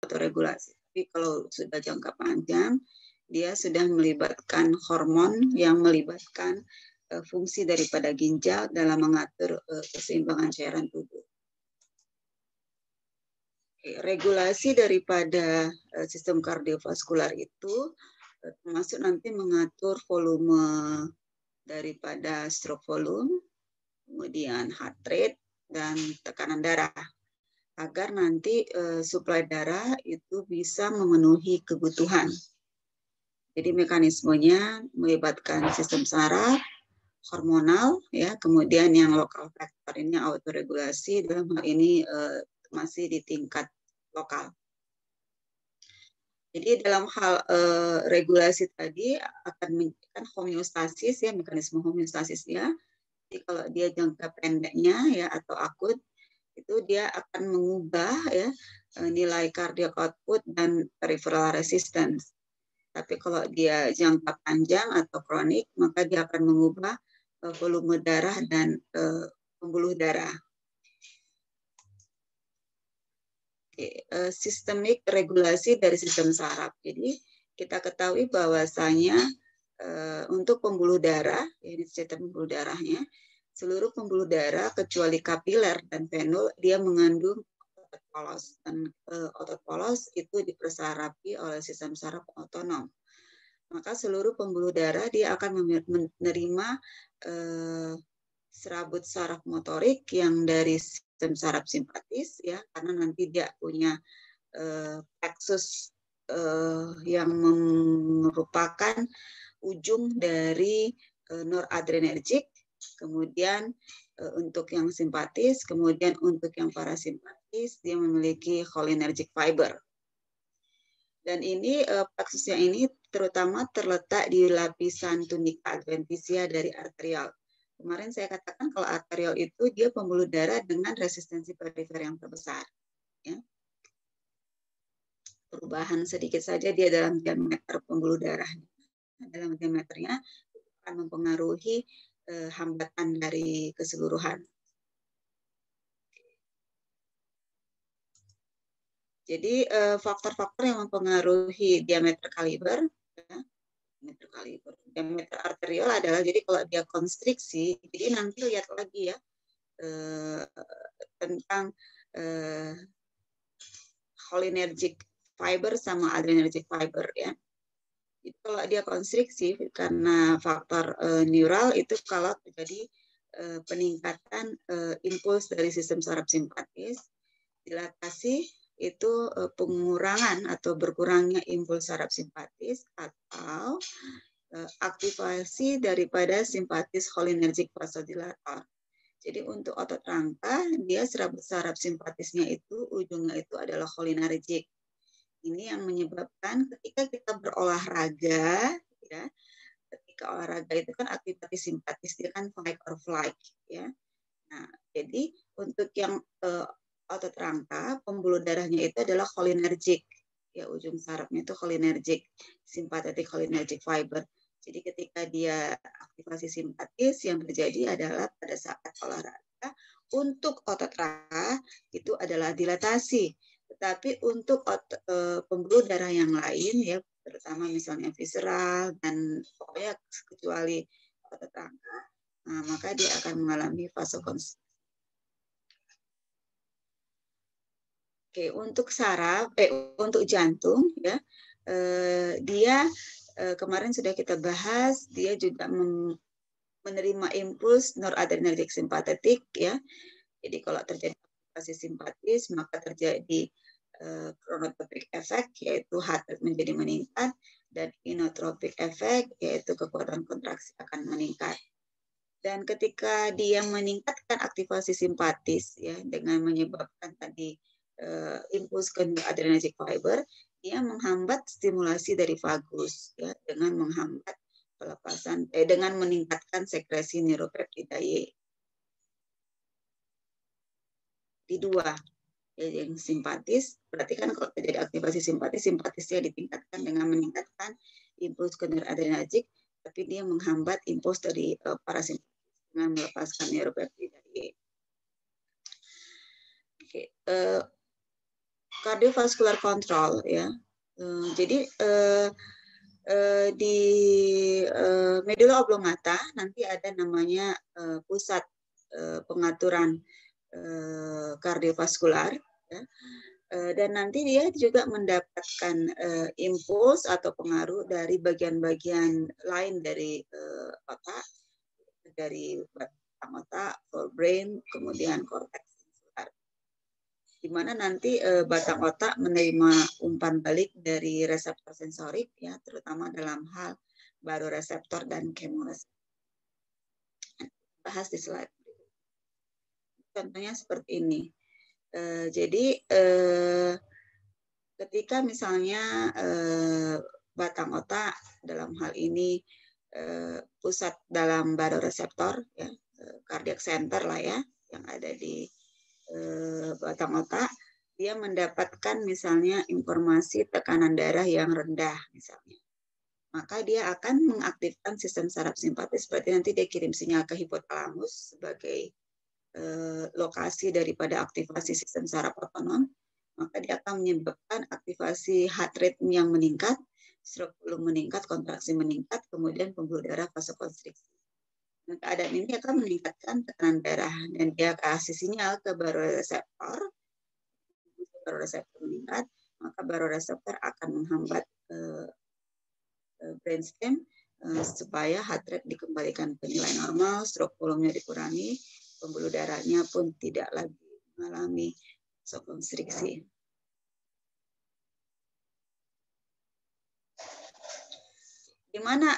autoregulasi. Tapi kalau sudah jangka panjang, dia sudah melibatkan hormon yang melibatkan fungsi daripada ginjal dalam mengatur keseimbangan cairan tubuh. Regulasi daripada sistem kardiovaskular itu termasuk nanti mengatur volume daripada stroke volume, kemudian heart rate, dan tekanan darah, agar nanti suplai darah itu bisa memenuhi kebutuhan. Jadi mekanismenya melibatkan sistem saraf, hormonal, ya, kemudian yang lokal faktor ini autoregulasi, dalam hal ini masih di tingkat lokal. Jadi dalam hal regulasi tadi akan menjadikan homeostasis, ya, mekanisme homeostasisnya. Jadi kalau dia jangka pendeknya, ya, atau akut, itu dia akan mengubah, ya, nilai cardiac output dan peripheral resistance. Tapi kalau dia jangka panjang atau kronik, maka dia akan mengubah volume darah dan pembuluh darah. Sistemik regulasi dari sistem saraf. Jadi kita ketahui bahwasanya untuk pembuluh darah, ini cerita pembuluh darahnya, seluruh pembuluh darah kecuali kapiler dan venul dia mengandung otot polos, dan otot polos itu dipersarapi oleh sistem saraf otonom. Maka seluruh pembuluh darah dia akan menerima serabut saraf motorik yang dari sistem saraf simpatis, ya, karena nanti dia punya plexus yang merupakan ujung dari noradrenergik, kemudian untuk yang simpatis, kemudian untuk yang parasimpatis dia memiliki cholinergic fiber. Dan ini plexusnya ini terutama terletak di lapisan tunika adventitia dari arterial. Kemarin saya katakan kalau arterial itu dia pembuluh darah dengan resistensi perifer yang terbesar. Ya. Perubahan sedikit saja dia dalam diameter pembuluh darah. Dalam diameternya akan mempengaruhi hambatan dari keseluruhan. Jadi faktor-faktor yang mempengaruhi diameter kaliber, ya, diameter arterial adalah, jadi kalau dia konstriksi, jadi nanti lihat lagi, ya, tentang cholinergic fiber sama adrenergic fiber, ya. Jadi kalau dia konstriksi karena faktor neural itu kalau terjadi peningkatan impuls dari sistem saraf simpatis, dilatasi itu pengurangan atau berkurangnya impuls saraf simpatis atau aktivasi daripada simpatis cholinergic vasodilator. Jadi untuk otot rangka, dia saraf simpatisnya itu ujungnya itu adalah cholinergic. Ini yang menyebabkan ketika kita berolahraga, ya, ketika olahraga itu kan aktivasi simpatis dia kan fight or flight, ya. Nah, jadi untuk yang otot rangka, pembuluh darahnya itu adalah cholinergic, ya, ujung sarafnya itu cholinergic, sympathetic cholinergic fiber. Jadi ketika dia aktivasi simpatis, yang terjadi adalah pada saat olahraga untuk otot rangka itu adalah dilatasi. Tetapi untuk pembuluh darah yang lain, ya, terutama misalnya visceral dan pokoknya kecuali otot rangka, nah, maka dia akan mengalami vasokonstriksi. Oke, untuk saraf, untuk jantung, ya, dia kemarin sudah kita bahas, dia juga menerima impuls noradrenergic simpatetik, ya. Jadi kalau terjadi aktivasi simpatis, maka terjadi chronotropic effect, yaitu heart rate menjadi meningkat, dan inotropic effect, yaitu kekuatan kontraksi akan meningkat. Dan ketika dia meningkatkan aktivasi simpatis, ya, dengan menyebabkan tadi impuls ke adrenergic fiber, dia menghambat stimulasi dari vagus, ya, dengan menghambat pelepasan, dengan meningkatkan sekresi neuropeptida Y. Di dua, ya, yang simpatis, berarti kan kalau terjadi aktivasi simpatis, simpatisnya ditingkatkan dengan meningkatkan impuls ke adrenergic, tapi dia menghambat impuls dari parasimpatis dengan melepaskan neuropeptida Y. Oke, cardiovascular control ya. Jadi di medula oblongata nanti ada namanya pusat pengaturan kardiovaskular ya. Dan nanti dia juga mendapatkan impuls atau pengaruh dari bagian-bagian lain dari otak, dari batang otak, forebrain, kemudian korteks, di mana nanti batang otak menerima umpan balik dari reseptor sensorik ya, terutama dalam hal baroreseptor dan kemoreseptor. Bahas di slide. Contohnya seperti ini. Jadi ketika misalnya batang otak dalam hal ini pusat dalam baroreseptor ya, cardiac center lah ya, yang ada di batang otak, dia mendapatkan misalnya informasi tekanan darah yang rendah misalnya, maka dia akan mengaktifkan sistem saraf simpatis. Berarti nanti dia kirim sinyal ke hipotalamus sebagai lokasi daripada aktivasi sistem saraf otonom, maka dia akan menyebabkan aktivasi heart rate yang meningkat, stroke volume meningkat, kontraksi meningkat, kemudian pembuluh darah vasokonstriksi. Nah, keadaan ini akan meningkatkan tekanan darah dan dia kasih sinyal ke baroreseptor. Baroreseptor meningkat, maka baroreseptor akan menghambat brainstem supaya heart rate dikembalikan ke nilai normal, stroke volume-nya dikurangi, pembuluh darahnya pun tidak lagi mengalami vasokonstriksi. Di mana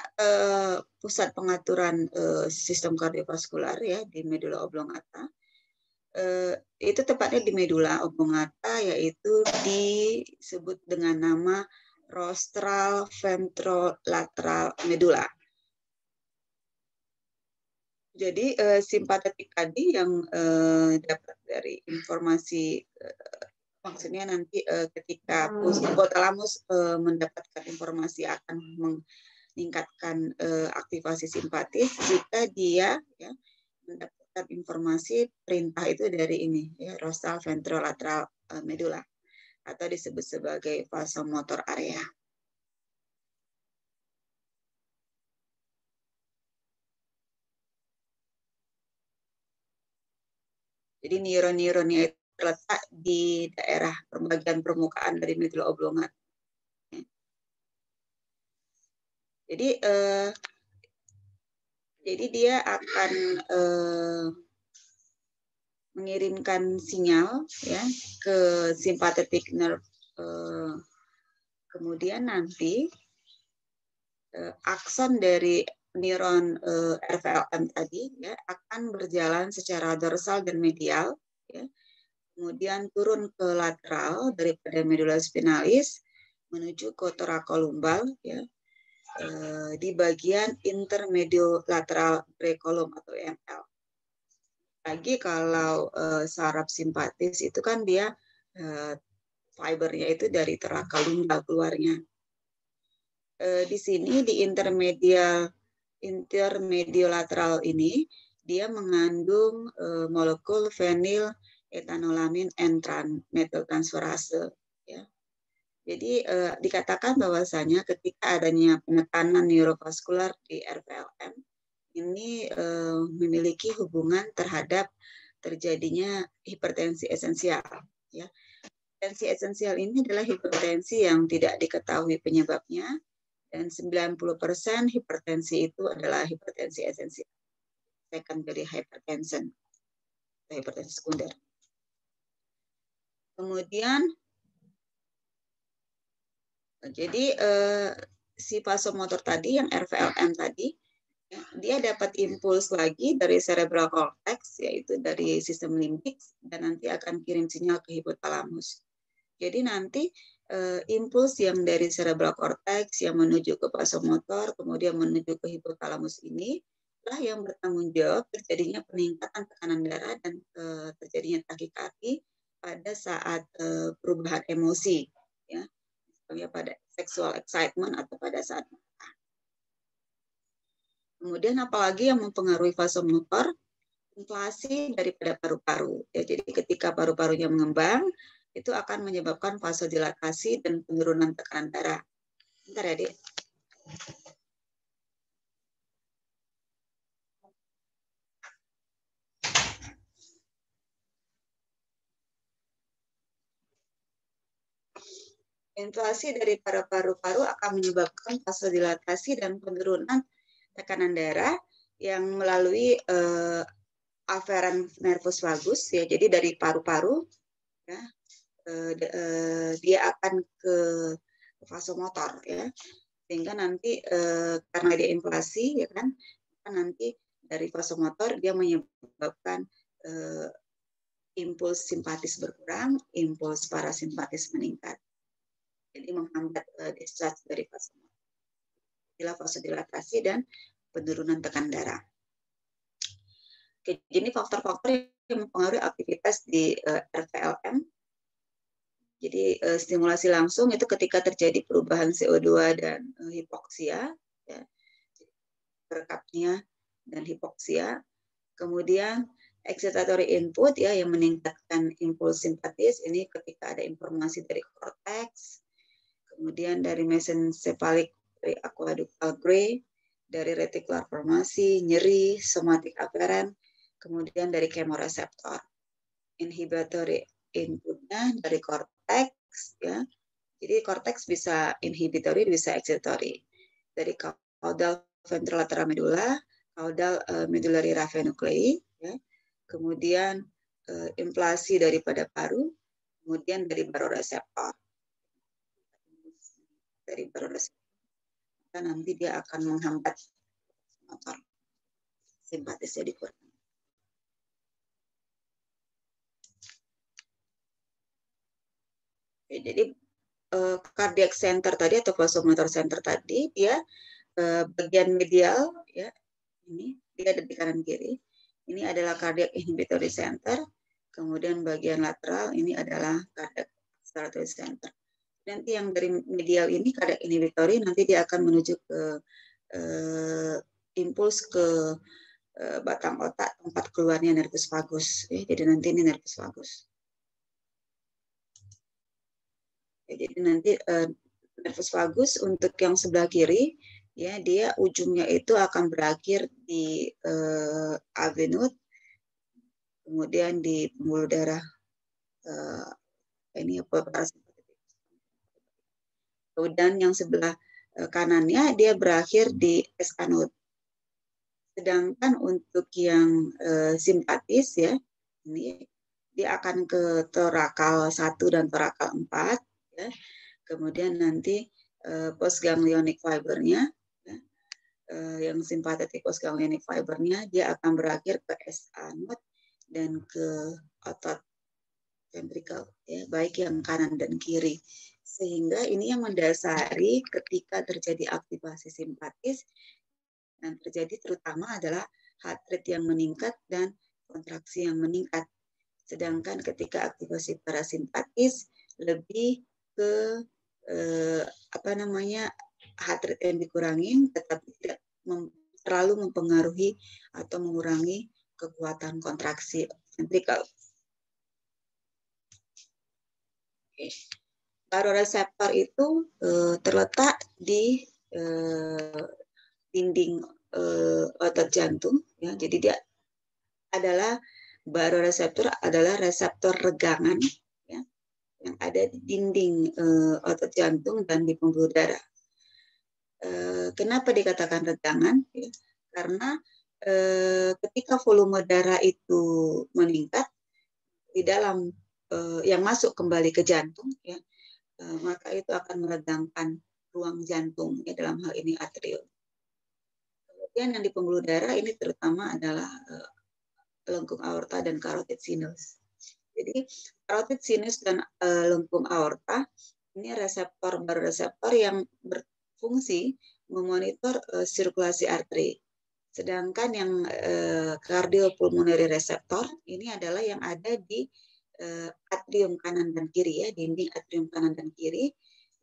pusat pengaturan sistem kardiovaskular ya di medula oblongata, itu tepatnya di medula oblongata, yaitu disebut dengan nama rostral ventrolateral medula. Jadi simpatetik tadi yang dapat dari informasi maksudnya nanti ketika hipotalamus mendapatkan informasi akan meningkatkan aktivasi simpatis jika dia ya, mendapatkan informasi perintah itu dari ini ya, rostral ventrolateral medula atau disebut sebagai vasomotor area. Jadi neuron-neuronnya itu terletak di daerah bagian permukaan dari medula oblongata. Jadi dia akan mengirimkan sinyal ya ke sympathetic nerve. Kemudian nanti akson dari neuron RVLM tadi ya akan berjalan secara dorsal dan medial ya. Kemudian turun ke lateral daripada medula spinalis menuju ke thoracolumbar ya. Di bagian intermediolateral brecolum atau ML. Lagi kalau saraf simpatis itu kan dia fibernya itu dari thoracolumbar keluarnya. Di sini di intermediolateral ini dia mengandung molekul fenil etanolamin entran metiltransferase ya. Jadi dikatakan bahwasanya ketika adanya penekanan neurovaskular di RVLM ini memiliki hubungan terhadap terjadinya hipertensi esensial ya. Hipertensi esensial ini adalah hipertensi yang tidak diketahui penyebabnya dan 90% hipertensi itu adalah hipertensi esensial. Secondary hypertension, hipertensi sekunder. Kemudian jadi si vasomotor tadi yang RVLM tadi ya, dia dapat impuls lagi dari cerebral cortex yaitu dari sistem limbik dan nanti akan kirim sinyal ke hipotalamus. Jadi nanti impuls yang dari cerebral cortex yang menuju ke vasomotor kemudian menuju ke hipotalamus ini lah yang bertanggung jawab terjadinya peningkatan tekanan darah dan terjadinya takikardi pada saat perubahan emosi ya. Misalnya pada sexual excitement atau pada saat marah. Kemudian apalagi yang mempengaruhi vasomotor, inflasi daripada paru-paru. Ya, jadi ketika paru-parunya mengembang, itu akan menyebabkan vasodilatasi dan penurunan tekanan darah. Bentar ya, Dik. Inflasi dari paru-paru akan menyebabkan vasodilatasi dan penurunan tekanan darah yang melalui afferent nervus vagus ya. Jadi dari paru-paru ya, dia akan ke vasomotor ya. Sehingga nanti karena dia inflasi ya kan, nanti dari vasomotor dia menyebabkan impuls simpatis berkurang, impuls parasimpatis meningkat. Jadi menghambat discharge dari vasomotor. Inilah vasodilatasi dan penurunan tekanan darah. Oke, jadi faktor-faktor yang mempengaruhi aktivitas di RVLM. Jadi stimulasi langsung itu ketika terjadi perubahan CO2 dan hipoksia, ya, berkapnia dan hipoksia. Kemudian excitatory input ya yang meningkatkan impuls simpatis ini ketika ada informasi dari korteks, kemudian dari mesencephalic dari aqueductal gray, dari reticular formasi, nyeri, somatic afferent, kemudian dari chemoreceptor. Inhibitory inputnya dari korteks ya. Jadi korteks bisa inhibitory, bisa excitatory. Dari caudal ventrolateral medulla, caudal medullary ravenuclei ya. Kemudian inflasi daripada paru, kemudian dari baroreseptor. Dari baroreseptor nanti dia akan menghambat motor simpatisnya dikurangi. Jadi cardiac center tadi atau vasomotor center tadi dia bagian medial ya, ini dia ada di kanan kiri. Ini adalah cardiac inhibitory center. Kemudian bagian lateral ini adalah cardiac acceleratory center. Nanti yang dari medial ini cardiac inhibitory nanti dia akan menuju ke impuls ke batang otak tempat keluarnya nervus vagus. Ya, jadi nanti ini nervus vagus. Ya, jadi nanti nervus vagus untuk yang sebelah kiri ya dia ujungnya itu akan berakhir di avenut, kemudian di pembuluh darah ini parasimpatetik. Kemudian yang sebelah kanannya dia berakhir di S-anode. Sedangkan untuk yang simpatis ya ini dia akan ke torakal 1 dan torakal 4 ya. Kemudian nanti postganglionic fibernya ya, yang simpatetik postganglionic fibernya dia akan berakhir ke S-anode dan ke otot ventrikel ya, baik yang kanan dan kiri. Sehingga ini yang mendasari ketika terjadi aktivasi simpatis dan terjadi terutama adalah heart rate yang meningkat dan kontraksi yang meningkat. Sedangkan ketika aktivasi parasimpatis lebih ke heart rate yang dikurangi, tetapi tidak terlalu mempengaruhi atau mengurangi kekuatan kontraksi ventrikel. Okay. Baroreseptor itu terletak di dinding otot jantung, ya. Jadi dia adalah baroreseptor adalah reseptor regangan ya, yang ada di dinding otot jantung dan di pembuluh darah. Kenapa dikatakan regangan? Ya, karena ketika volume darah itu meningkat di dalam yang masuk kembali ke jantung, ya, maka itu akan meregangkan ruang jantung, ya, dalam hal ini atrium. Kemudian yang di pembuluh darah ini terutama adalah lengkung aorta dan carotid sinus. Jadi carotid sinus dan lengkung aorta ini reseptor baroreseptor yang berfungsi memonitor sirkulasi arteri. Sedangkan yang cardiopulmonary receptor ini adalah yang ada di atrium kanan dan kiri ya, dinding atrium kanan dan kiri,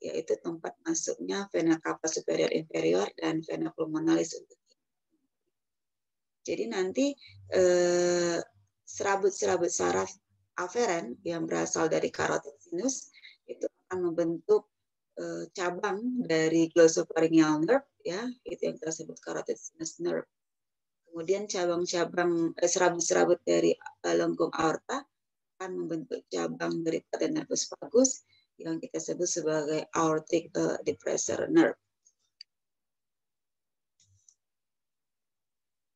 yaitu tempat masuknya vena cava superior inferior dan vena pulmonalis. Jadi nanti serabut-serabut saraf aferen yang berasal dari carotid sinus itu akan membentuk cabang dari glossopharyngeal nerve, ya, itu yang kita sebut carotid sinus nerve. Kemudian cabang-cabang serabut-serabut dari lengkung aorta akan membentuk cabang daripada nervus vagus yang kita sebut sebagai aortic depressor nerve.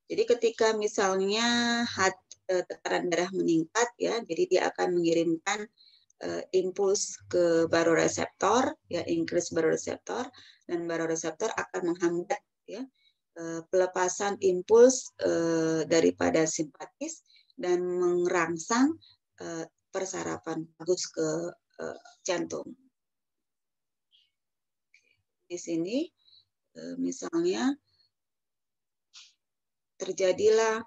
Jadi ketika misalnya tekanan darah meningkat, ya, jadi dia akan mengirimkan impuls ke baroreseptor, ya, increase baroreseptor, dan baroreseptor akan menghambat, ya, pelepasan impuls daripada simpatis dan merangsang persarapan vagus ke jantung. Di sini misalnya terjadilah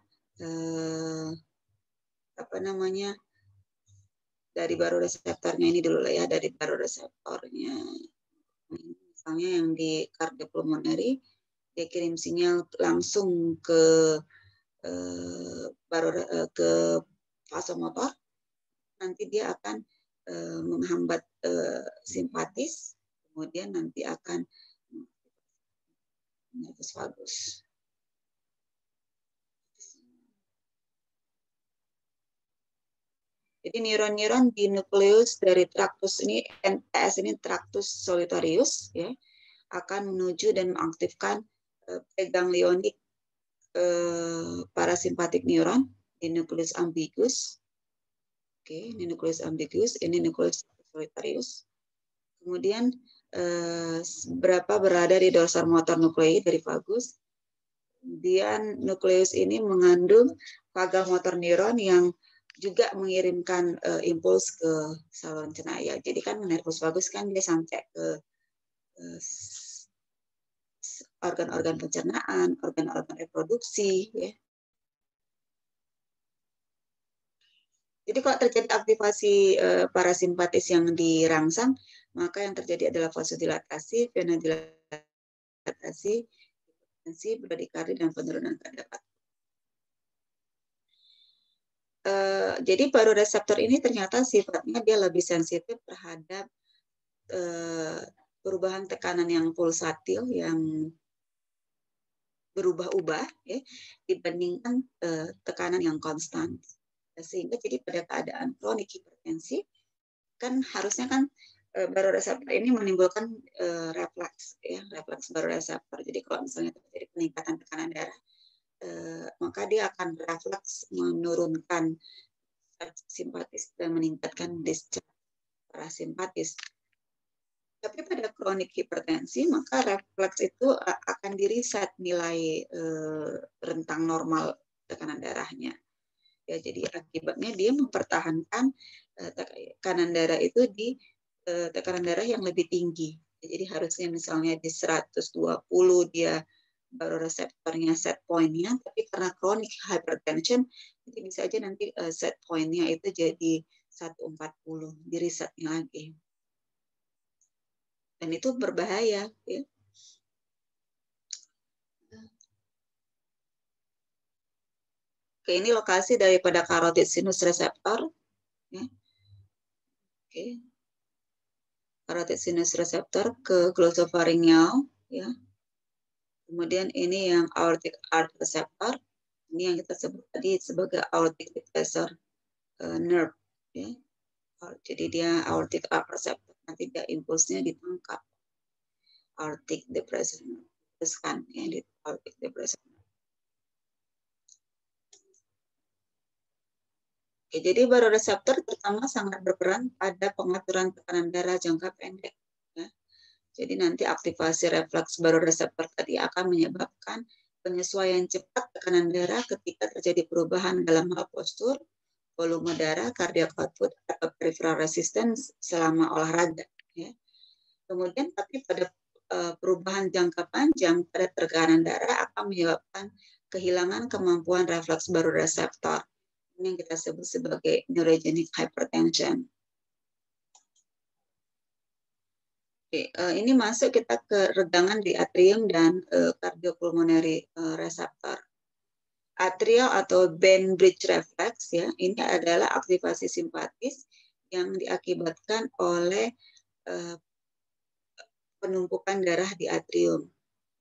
dari baroreseptornya ini dulu lah, ya, dari baroreseptornya misalnya yang di kardiopulmoneri, dia kirim sinyal langsung ke ke vasomotor, nanti dia akan menghambat simpatis, kemudian nanti akan nervus vagus. Jadi neuron-neuron di nukleus dari traktus ini, NTS ini traktus solitarius, ya, akan menuju dan mengaktifkan preganglionik parasimpatik neuron di nukleus ambiguus. Oke, ini nukleus ambiguus, ini nukleus solitarius. Kemudian berapa berada di dorsal motor nuklei dari vagus. Kemudian nukleus ini mengandung vagal motor neuron yang juga mengirimkan impuls ke saluran cerna. Jadi kan nervus vagus kan dia sampai ke organ-organ pencernaan, organ-organ reproduksi, ya. Jadi kalau terjadi aktivasi parasimpatis yang dirangsang, maka yang terjadi adalah vasodilatasi, venodilatasi, hipertensi, bradikardi, dan penurunan kadar batuk. Jadi baroreseptor ini ternyata sifatnya dia lebih sensitif terhadap perubahan tekanan yang pulsatil, yang berubah-ubah, ya, dibandingkan tekanan yang konstan. Sehingga jadi pada keadaan kronik hipertensi, kan harusnya kan baroreseptor ini menimbulkan refleks, ya, refleks baroreseptor. Jadi kalau misalnya terjadi peningkatan tekanan darah, maka dia akan refleks menurunkan simpatis dan meningkatkan discharge parasimpatis. Tapi pada kronik hipertensi, maka refleks itu akan diriset nilai rentang normal tekanan darahnya. Ya, jadi akibatnya dia mempertahankan tekanan darah itu di tekanan darah yang lebih tinggi. Jadi harusnya misalnya di 120 dia baroreseptornya set point-nya, tapi karena chronic hypertension, jadi bisa aja nanti set point-nya itu jadi 140, di resetnya lagi. Dan itu berbahaya, ya. Oke, ini lokasi daripada carotid sinus receptor, ya. Oke. Carotid sinus receptor ke glossopharyngeal, ya. Kemudian ini yang aortic arch receptor, ini yang kita sebut tadi sebagai aortic depressor nerve, ya. Jadi dia aortic arch receptor, nanti dia impulsnya ditangkap aortic depressor nerve, terus kan ya, di aortic depressor nerve. Oke, jadi baroreseptor pertama sangat berperan pada pengaturan tekanan darah jangka pendek, ya. Jadi nanti aktivasi refleks baroreseptor tadi akan menyebabkan penyesuaian cepat tekanan darah ketika terjadi perubahan dalam hal postur, volume darah, cardiac output, atau peripheral resistance selama olahraga, ya. Kemudian tapi pada perubahan jangka panjang pada tekanan darah akan menyebabkan kehilangan kemampuan refleks baroreseptor. Ini yang kita sebut sebagai neurogenic hypertension. Oke, ini masuk kita ke regangan di atrium dan cardiopulmonary receptor. atrial atau band bridge reflex, ya, ini adalah aktivasi simpatis yang diakibatkan oleh penumpukan darah di atrium,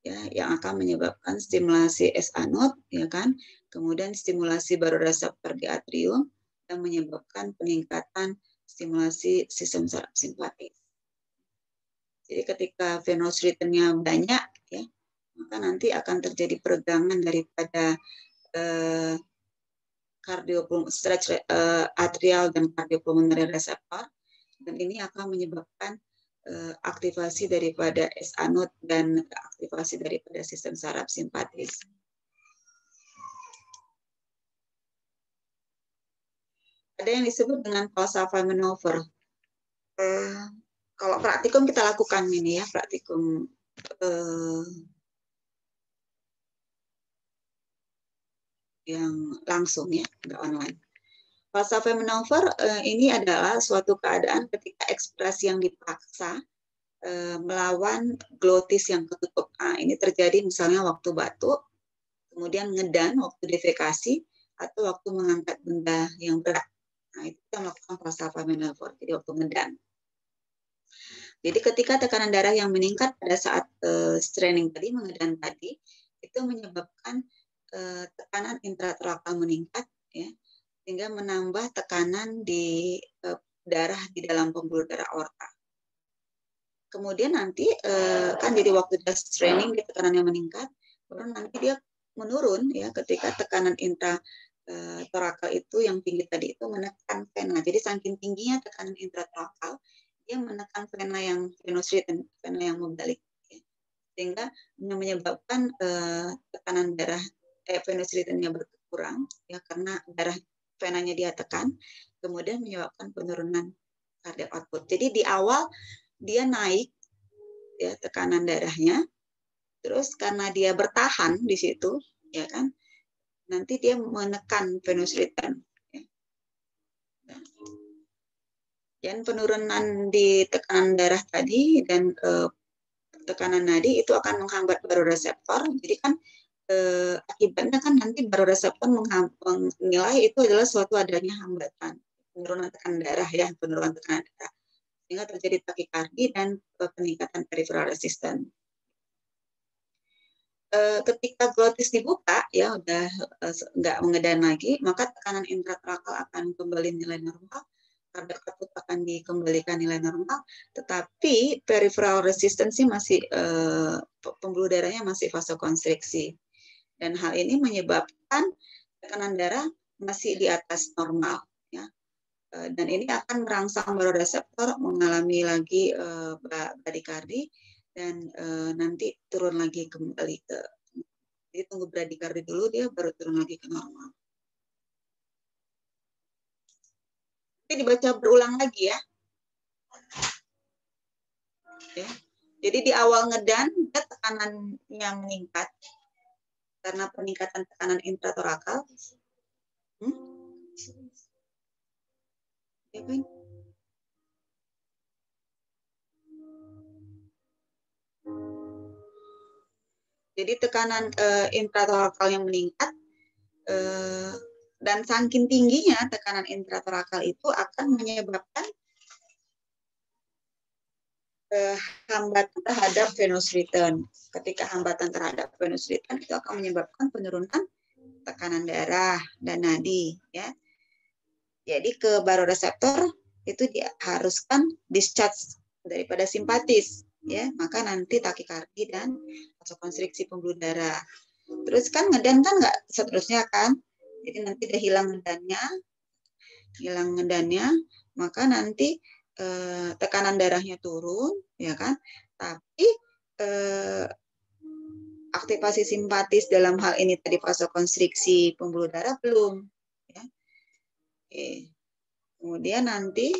ya, yang akan menyebabkan stimulasi SA node, ya kan, kemudian stimulasi baroreseptor di atrium yang menyebabkan peningkatan stimulasi sistem saraf simpatis. Jadi ketika venous rhythm-nya banyak, ya, maka nanti akan terjadi peregangan daripada atrial dan cardiopulmonary receptor, dan ini akan menyebabkan aktivasi daripada SA node dan aktivasi daripada sistem saraf simpatis. Ada yang disebut dengan Valsalva maneuver. Kalau praktikum kita lakukan ini, ya, praktikum yang langsung, ya, nggak online. Valsalva maneuver ini adalah suatu keadaan ketika ekspresi yang dipaksa melawan glotis yang ketutup. Nah, ini terjadi misalnya waktu batuk, kemudian ngedan waktu defekasi, atau waktu mengangkat benda yang berat. Nah, itu kita melakukan Valsalva maneuver, jadi waktu ngedan. Jadi ketika tekanan darah yang meningkat pada saat straining tadi, mengedan tadi, itu menyebabkan tekanan intratorakal meningkat, ya, sehingga menambah tekanan di darah di dalam pembuluh darah aorta. Kemudian nanti kan jadi waktu dia straining, dia tekanannya meningkat, baru nanti dia menurun, ya, ketika tekanan intratorakal itu yang tinggi tadi itu menekan vena. Jadi saking tingginya tekanan intratorakal, dia menekan vena yang venous rhythm, vena yang membalik, ya, sehingga menyebabkan tekanan darah venous rhythm-nya berkurang, ya, karena darah venanya dia tekan, kemudian menyebabkan penurunan cardiac output. Jadi di awal dia naik, ya, tekanan darahnya, terus karena dia bertahan di situ, ya kan, nanti dia menekan venous rhythm, ya. Dan penurunan di tekanan darah tadi dan tekanan nadi itu akan menghambat baroreseptor. Jadi kan akibatnya kan nanti baroreseptor menilai itu adalah suatu adanya hambatan penurunan tekanan darah, ya, penurunan tekanan darah, sehingga terjadi takikardi dan peningkatan peripheral resistance. Ketika glotis dibuka, ya, udah nggak mengedan lagi, maka tekanan intratorakal akan kembali nilai normal, cardiac output akan dikembalikan nilai normal, tetapi peripheral resistance masih pembuluh darahnya masih vasokonstriksi, dan hal ini menyebabkan tekanan darah masih di atas normal, ya. Dan ini akan merangsang baroreseptor mengalami lagi bradikardi, dan nanti turun lagi kembali ke, jadi tunggu bradikardi dulu, dia baru turun lagi ke normal. Ini dibaca berulang lagi, ya. Ya. Jadi di awal ngedan dia tekanannya meningkat karena peningkatan tekanan intratorakal. Ya, kan? Jadi tekanan intratorakal yang meningkat, dan saking tingginya tekanan intratorakal itu akan menyebabkan hambatan terhadap venous rhythm. Ketika hambatan terhadap venous rhythm itu akan menyebabkan penurunan tekanan darah dan nadi, ya. Jadi ke baroreseptor itu diharuskan discharge daripada simpatis, ya, maka nanti takikardi dan vasokonstriksi pembuluh darah. Terus kan ngedan kan nggak seterusnya kan, jadi nanti udah hilang ngedannya, maka nanti tekanan darahnya turun, ya kan, tapi aktivasi simpatis dalam hal ini tadi vasokonstriksi pembuluh darah belum, ya. Oke. Kemudian nanti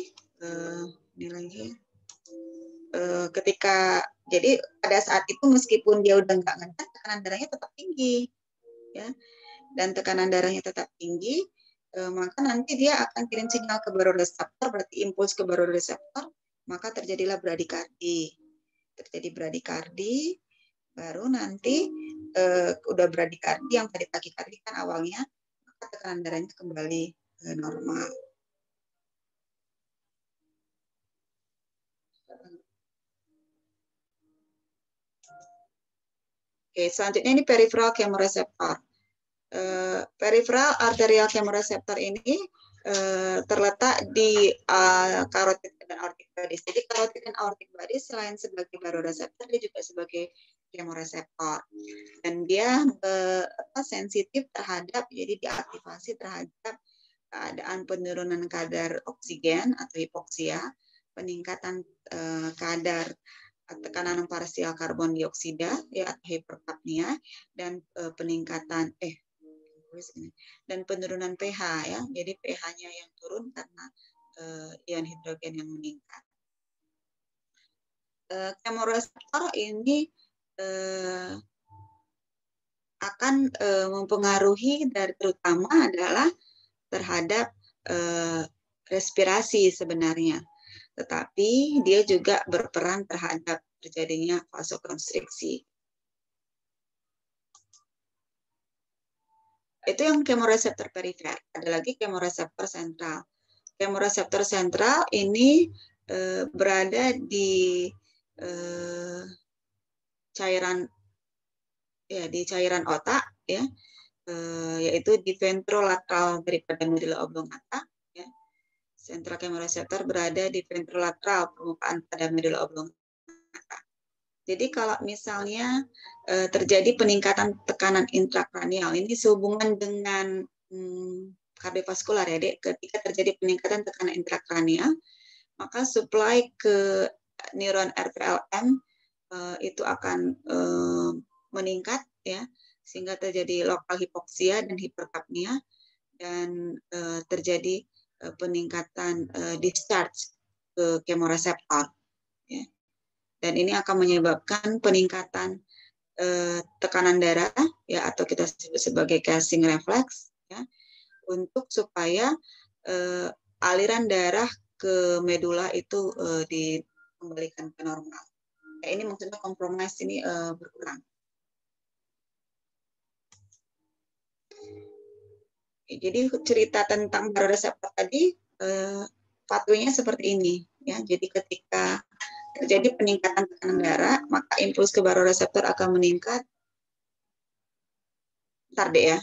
ini lagi ketika, jadi pada saat itu meskipun dia udah nggak ngedan, tekanan darahnya tetap tinggi, ya, dan tekanan darahnya tetap tinggi, maka nanti dia akan kirim sinyal ke baroreseptor, berarti impuls ke baroreseptor, maka terjadilah bradikardi. Terjadi bradikardi, baru nanti udah bradikardi yang tadi takikardi kan awalnya, maka tekanan darahnya kembali normal. Oke, selanjutnya ini peripheral chemoreceptor. Peripheral arterial chemoreceptor ini terletak di carotid dan aortic bodies. Jadi carotid dan aortic bodies selain sebagai baroreseptor, dia juga sebagai chemoreceptor. Dan dia sensitif terhadap, jadi diaktifasi terhadap keadaan penurunan kadar oksigen atau hipoksia, peningkatan kadar tekanan parsial karbon dioksida ya atau hiperkapnia, dan peningkatan dan penurunan pH ya. Jadi pH-nya yang turun karena ion hidrogen yang meningkat. Chemoreceptor ini akan mempengaruhi dari terutama adalah terhadap respirasi sebenarnya. Tetapi dia juga berperan terhadap terjadinya vasokonstriksi. Itu yang chemoreceptor perifer. Ada lagi chemoreceptor sentral. Chemoreceptor sentral ini berada di cairan otak ya, yaitu di ventrolateral daripada medulla oblongata. Ya. Sentral chemoreceptor berada di ventrolateral permukaan pada medulla oblongata. Jadi kalau misalnya terjadi peningkatan tekanan intrakranial, ini sehubungan dengan kardiovaskular ya, Dek. Ketika terjadi peningkatan tekanan intrakranial, maka supply ke neuron RPLM itu akan meningkat ya, sehingga terjadi lokal hipoksia dan hiperkapnia, dan terjadi peningkatan discharge ke chemoreceptor ya. Dan ini akan menyebabkan peningkatan tekanan darah ya, atau kita sebut sebagai casing reflex ya, untuk supaya aliran darah ke medula itu dikembalikan ke normal. Ya, ini maksudnya kompromis ini berkurang. Jadi cerita tentang baroreseptor tadi pathway-nya seperti ini ya. Jadi ketika terjadi peningkatan tekanan darah, maka impuls ke baroreseptor akan meningkat. Bentar deh ya.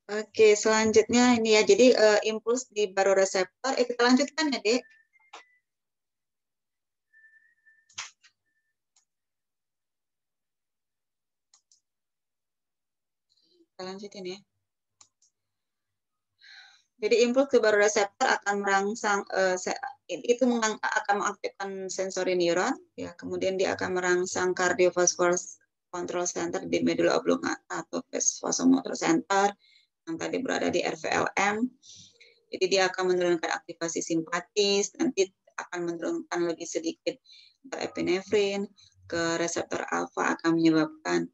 Oke, selanjutnya ini ya. Jadi impuls di baroreseptor, kita lanjutkan ya, Dek. Kita lanjutin ya. Jadi impuls ke baroreseptor akan merangsang itu akan mengaktifkan sensori neuron ya, kemudian dia akan merangsang cardiovascular control center di medulla oblongata atau vasomotor center yang tadi berada di RVLM. Jadi dia akan menurunkan aktivasi simpatis, nanti akan menurunkan lebih sedikit epinefrin, ke reseptor alfa akan menyebabkan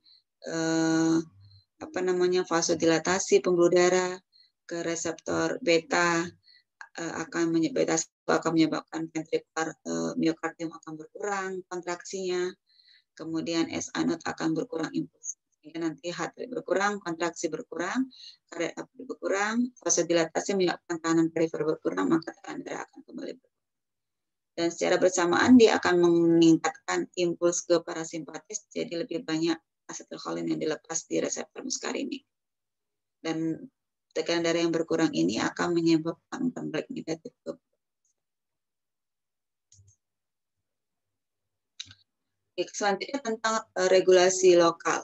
vasodilatasi pembuluh darah, ke reseptor beta akan menyebabkan ventricular miokardium akan berkurang kontraksinya. Kemudian SA0 akan berkurang impuls. Sehingga nanti heart rate berkurang, kontraksi berkurang, cardiac output berkurang, vasodilatasi menyebabkan tekanan perifer berkurang, maka tekanan darah akan kembali berkurang. Dan secara bersamaan dia akan meningkatkan impuls ke parasimpatis, jadi lebih banyak asetilkolin yang dilepas di reseptor muskarinik. Dan tekanan darah yang berkurang ini akan menyebabkan tembak negatif. Selanjutnya tentang regulasi lokal.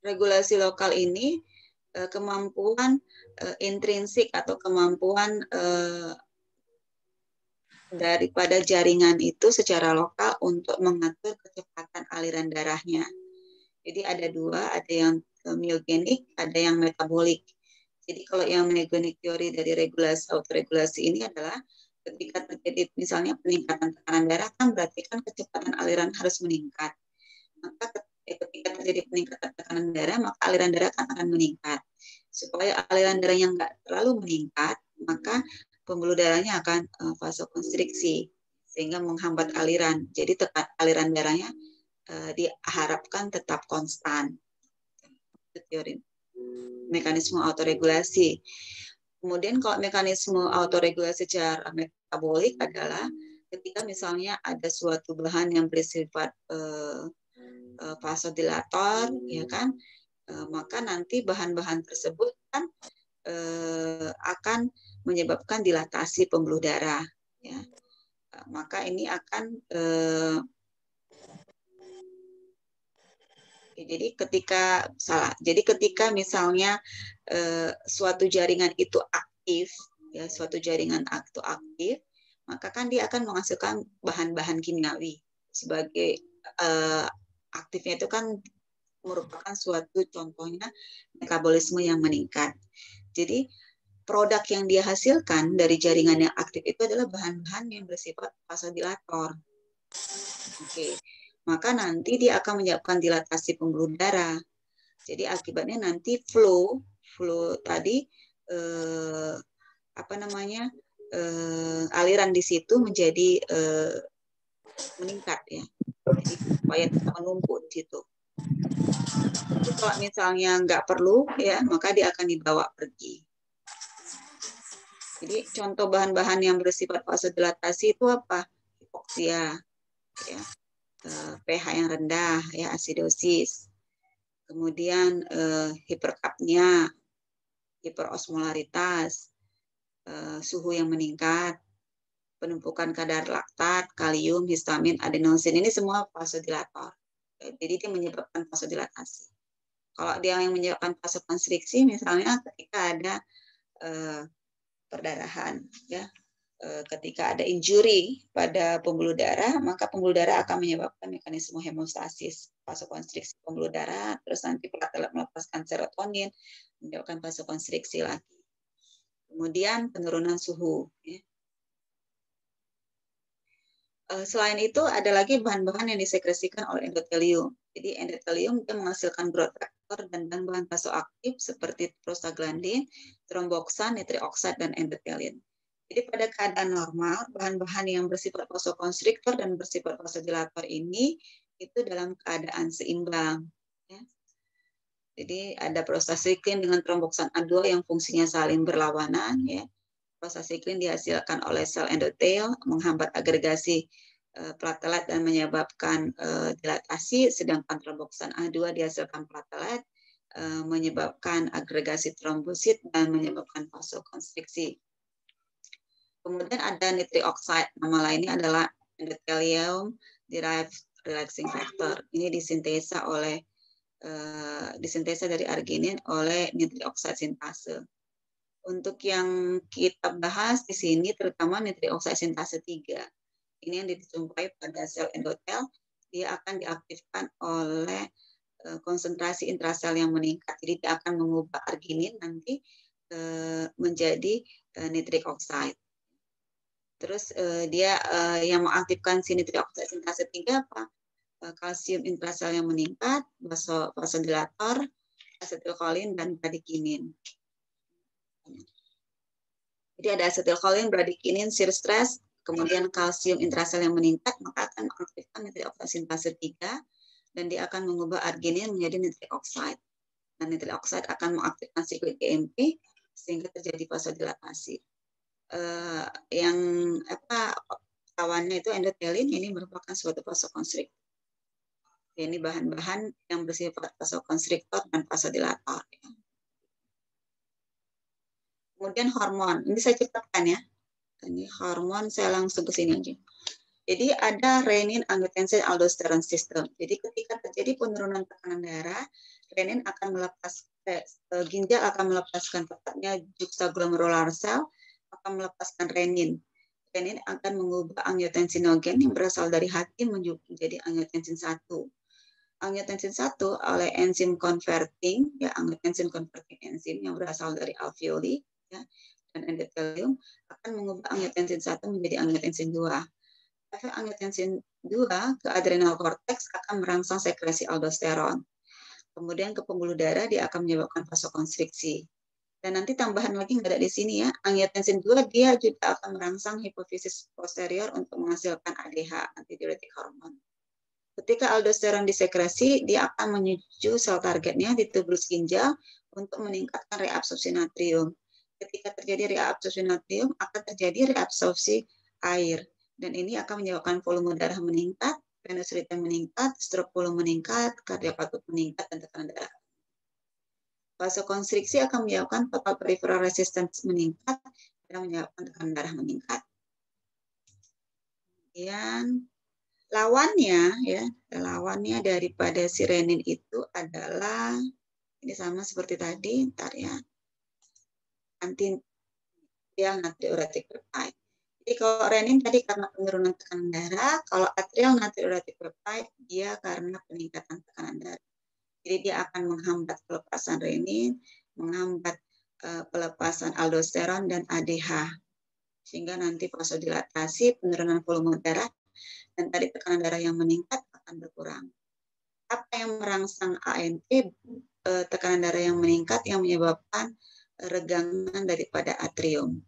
Regulasi lokal ini kemampuan intrinsik atau kemampuan daripada jaringan itu secara lokal untuk mengatur kecepatan aliran darahnya. Jadi ada dua, ada yang myogenik, ada yang metabolik. Jadi kalau yang myogenik teori dari regulasi autoregulasi ini adalah ketika terjadi misalnya peningkatan tekanan darah kan berarti kan kecepatan aliran harus meningkat. Maka ketika terjadi peningkatan tekanan darah maka aliran darah akan meningkat. Supaya aliran darah yang nggak terlalu meningkat maka pembuluh darahnya akan vasokonstriksi sehingga menghambat aliran. Jadi aliran darahnya diharapkan tetap konstan. Itu teori mekanisme autoregulasi. Kemudian kalau mekanisme autoregulasi secara metabolik adalah ketika misalnya ada suatu bahan yang bersifat vasodilator, ya kan, maka nanti bahan-bahan tersebut kan akan menyebabkan dilatasi pembuluh darah. Ya. Maka ini akan jadi ketika misalnya suatu jaringan itu aktif, ya suatu jaringan itu aktif, maka kan dia akan menghasilkan bahan-bahan kimiawi sebagai aktifnya itu kan merupakan suatu contohnya metabolisme yang meningkat. Jadi produk yang dia hasilkan dari jaringan yang aktif itu adalah bahan-bahan yang bersifat vasodilator. Oke. Maka nanti dia akan menyebabkan dilatasi pembuluh darah. Jadi akibatnya nanti flow tadi aliran di situ menjadi meningkat ya. Jadi supaya tidak menumpuk di situ. Jadi kalau misalnya nggak perlu ya, maka dia akan dibawa pergi. Jadi contoh bahan-bahan yang bersifat vasodilatasi itu apa? Hipoksia, ya. pH yang rendah, ya asidosis, kemudian hiperkapnia, hiperosmolaritas, suhu yang meningkat, penumpukan kadar laktat, kalium, histamin, adenosin, ini semua vasodilator. Jadi dia menyebabkan vasodilatasi. Kalau dia yang menyebabkan vasokonstriksi, misalnya ketika ada perdarahan, ya. Ketika ada injury pada pembuluh darah, maka pembuluh darah akan menyebabkan mekanisme hemostasis, vasokonstriksi pembuluh darah, terus nanti platelet melepaskan serotonin, menyebabkan vasokonstriksi lagi. Kemudian penurunan suhu. Ya. Selain itu ada lagi bahan-bahan yang disekresikan oleh endotelium. Jadi endotelium dia menghasilkan growth factor dan bahan-bahan vasoaktif seperti prostaglandin, tromboksan, nitric oxide, dan endothelin. Jadi pada keadaan normal, bahan-bahan yang bersifat vasokonstriktor dan bersifat vasodilator ini itu dalam keadaan seimbang. Ya. Jadi ada prostacyclin dengan tromboksan A2 yang fungsinya saling berlawanan. Ya. Prostacyclin dihasilkan oleh sel endotel, menghambat agregasi platelet dan menyebabkan dilatasi, sedangkan tromboksan A2 dihasilkan platelet, menyebabkan agregasi trombosit dan menyebabkan vasokonstriksi. Kemudian ada nitric oxide, nama lainnya adalah endothelium derived relaxing factor. Ini disintesa dari arginin oleh nitric oxide sintase. Untuk yang kita bahas di sini terutama nitric oxide sintase 3. Ini yang dijumpai pada sel endotel, dia akan diaktifkan oleh konsentrasi intrasel yang meningkat. Jadi dia akan mengubah arginin nanti menjadi nitric oxide. Terus dia yang mengaktifkan nitric oxide sintase 3 apa? Kalsium intrasel yang meningkat, vasodilator, asetilkolin, dan kadikinin. Jadi ada asetilkolin, bradikinin, shear stress, kemudian kalsium intrasel yang meningkat, maka akan mengaktifkan nitrik oksida sintase 3, dan dia akan mengubah arginin menjadi nitrik oksida. Dan nitrik oksida akan mengaktifkan siklik GMP sehingga terjadi vasodilatasi. Yang lawannya itu endotelin, ini merupakan suatu vasokonstriktor. Ini bahan-bahan yang bersifat vasokonstriktor dan vasodilator. Kemudian hormon, ini saya cepatkan ya. Ini hormon, saya langsung ke sini aja. Jadi ada renin, angiotensin, aldosteron system. Jadi ketika terjadi penurunan tekanan darah, renin akan ginjal akan melepaskan, tepatnya juxtaglomerular cell akan melepaskan renin. Renin akan mengubah angiotensinogen yang berasal dari hati menjadi angiotensin 1. Angiotensin 1 oleh enzim converting, ya, angiotensin converting enzim yang berasal dari alveoli, ya, dan endotelium akan mengubah angiotensin 1 menjadi angiotensin 2. Efek angiotensin 2 ke adrenal cortex akan merangsang sekresi aldosteron. Kemudian ke pembuluh darah dia akan menyebabkan vasokonstriksi. Dan nanti tambahan lagi nggak ada di sini ya, angiotensin 2 dia juga akan merangsang hipofisis posterior untuk menghasilkan ADH, antidiuretik hormon. Ketika aldosteron disekresi, dia akan menuju sel targetnya di tubulus ginjal untuk meningkatkan reabsorpsi natrium. Ketika terjadi reabsorpsi natrium, akan terjadi reabsorpsi air. Dan ini akan menyebabkan volume darah meningkat, venous rhythm meningkat, stroke volume meningkat, kardiak output meningkat, dan tekanan darah. Vasokonstriksi akan menyebabkan total peripheral resistance meningkat dan menyebabkan tekanan darah meningkat. Kemudian lawannya daripada si renin itu adalah ini sama seperti tadi, ntar ya, anti-atrial natriuretic peptide. Jadi kalau renin tadi karena penurunan tekanan darah, kalau atrial natriuretic peptide dia karena peningkatan tekanan darah. Jadi dia akan menghambat pelepasan renin, menghambat pelepasan aldosteron dan ADH, sehingga nanti vasodilatasi, penurunan volume darah, dan tadi tekanan darah yang meningkat akan berkurang. Apa yang merangsang ANT, tekanan darah yang meningkat yang menyebabkan regangan daripada atrium.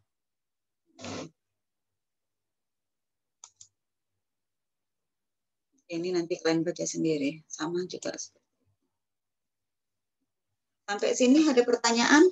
Ini nanti kalian baca sendiri, sama juga. Sampai sini ada pertanyaan?